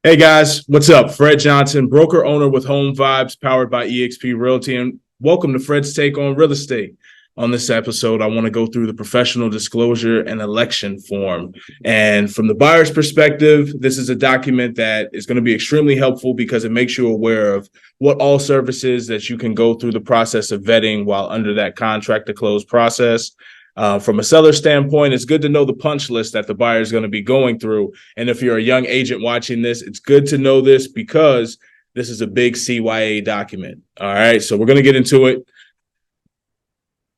Hey guys, what's up? Fred Johnson, broker owner with Home Vibes, powered by eXp Realty, and welcome to Fred's Take on Real Estate. On this episode, I want to go through the professional disclosure and election form. And from the buyer's perspective, this is a document that is going to be extremely helpful because it makes you aware of what all services that you can go through the process of vetting while under that contract to close process. From a seller standpoint, it's good to know the punch list that the buyer is going to be going through. And if you're a young agent watching this, it's good to know this because this is a big CYA document. All right, so we're going to get into it.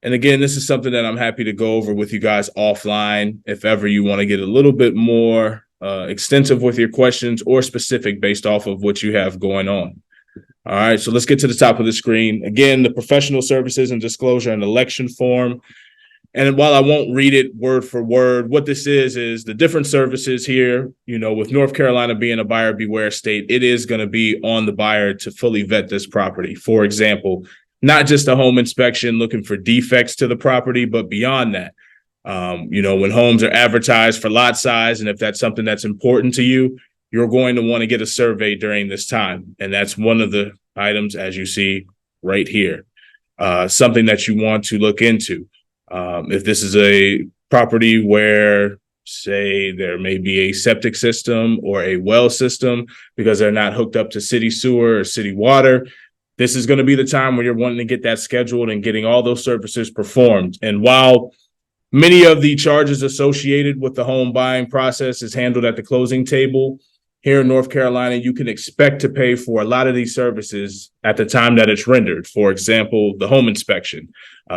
And again, this is something that I'm happy to go over with you guys offline if ever you want to get a little bit more extensive with your questions or specific based off of what you have going on. All right, so let's get to the top of the screen. Again, the professional services and disclosure and election form. And while I won't read it word for word, what this is the different services here, with North Carolina being a buyer beware state, it is going to be on the buyer to fully vet this property. For example, not just a home inspection looking for defects to the property, but beyond that, when homes are advertised for lot size, and if that's something that's important to you, you're going to want to get a survey during this time. And that's one of the items, as you see right here, something that you want to look into. If this is a property where, say, there may be a septic system or a well system because they're not hooked up to city sewer or city water, this is going to be the time where you're wanting to get that scheduled and getting all those services performed. And while many of the charges associated with the home buying process is handled at the closing table, here in North Carolina, you can expect to pay for a lot of these services at the time that it's rendered. For example, the home inspection,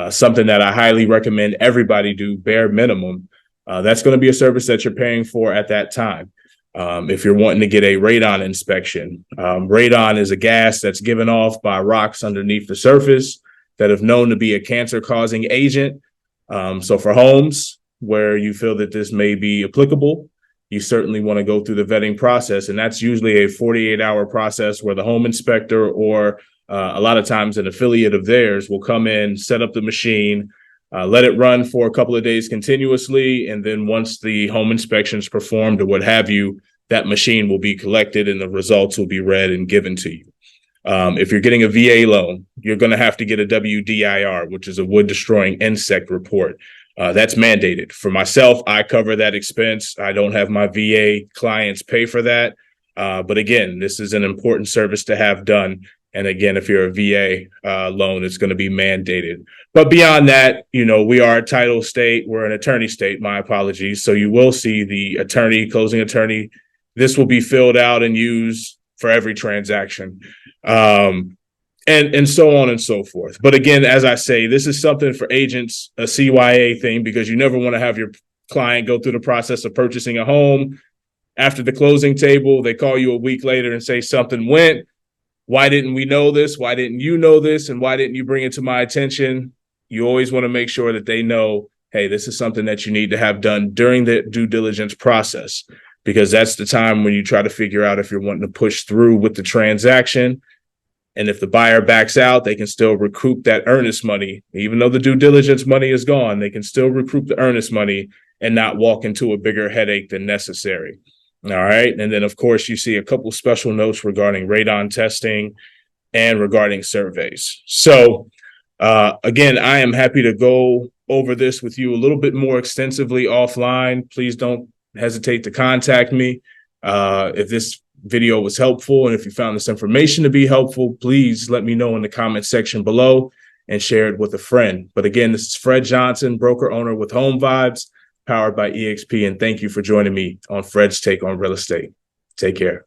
something that I highly recommend everybody do bare minimum. That's going to be a service that you're paying for at that time. If you're wanting to get a radon inspection, radon is a gas that's given off by rocks underneath the surface that have known to be a cancer-causing agent. So for homes where you feel that this may be applicable, you certainly want to go through the vetting process. And that's usually a 48-hour process where the home inspector or a lot of times an affiliate of theirs will come in, set up the machine, let it run for a couple of days continuously. And then once the home inspection is performed or what have you, that machine will be collected and the results will be read and given to you. If you're getting a VA loan, you're going to have to get a WDIR, which is a wood destroying insect report. That's mandated. For myself, I cover that expense. I don't have my VA clients pay for that. But again, this is an important service to have done. And again, if you're a VA loan, it's going to be mandated. But beyond that, we are a title state. We're an attorney state. My apologies. So you will see the attorney, closing attorney. This will be filled out and used for every transaction. And so on and so forth. But again, as I say, this is something for agents, a CYA thing, because you never want to have your client go through the process of purchasing a home. After the closing table, they call you a week later and say something went. Why didn't we know this? Why didn't you know this? And why didn't you bring it to my attention? You always want to make sure that they know, hey, this is something that you need to have done during the due diligence process, because that's the time when you try to figure out if you're wanting to push through with the transaction. And if the buyer backs out, they can still recoup that earnest money. Even though the due diligence money is gone, they can still recoup the earnest money and not walk into a bigger headache than necessary. All right. And then, of course, you see a couple special notes regarding radon testing and regarding surveys. So, again, I am happy to go over this with you a little bit more extensively offline. Please don't hesitate to contact me. If this video was helpful and if you found this information to be helpful, please let me know in the comment section below and share it with a friend. But again, this is Fred Johnson, broker owner with Home Vibes, powered by eXp, and thank you for joining me on Fred's Take on Real Estate. Take care.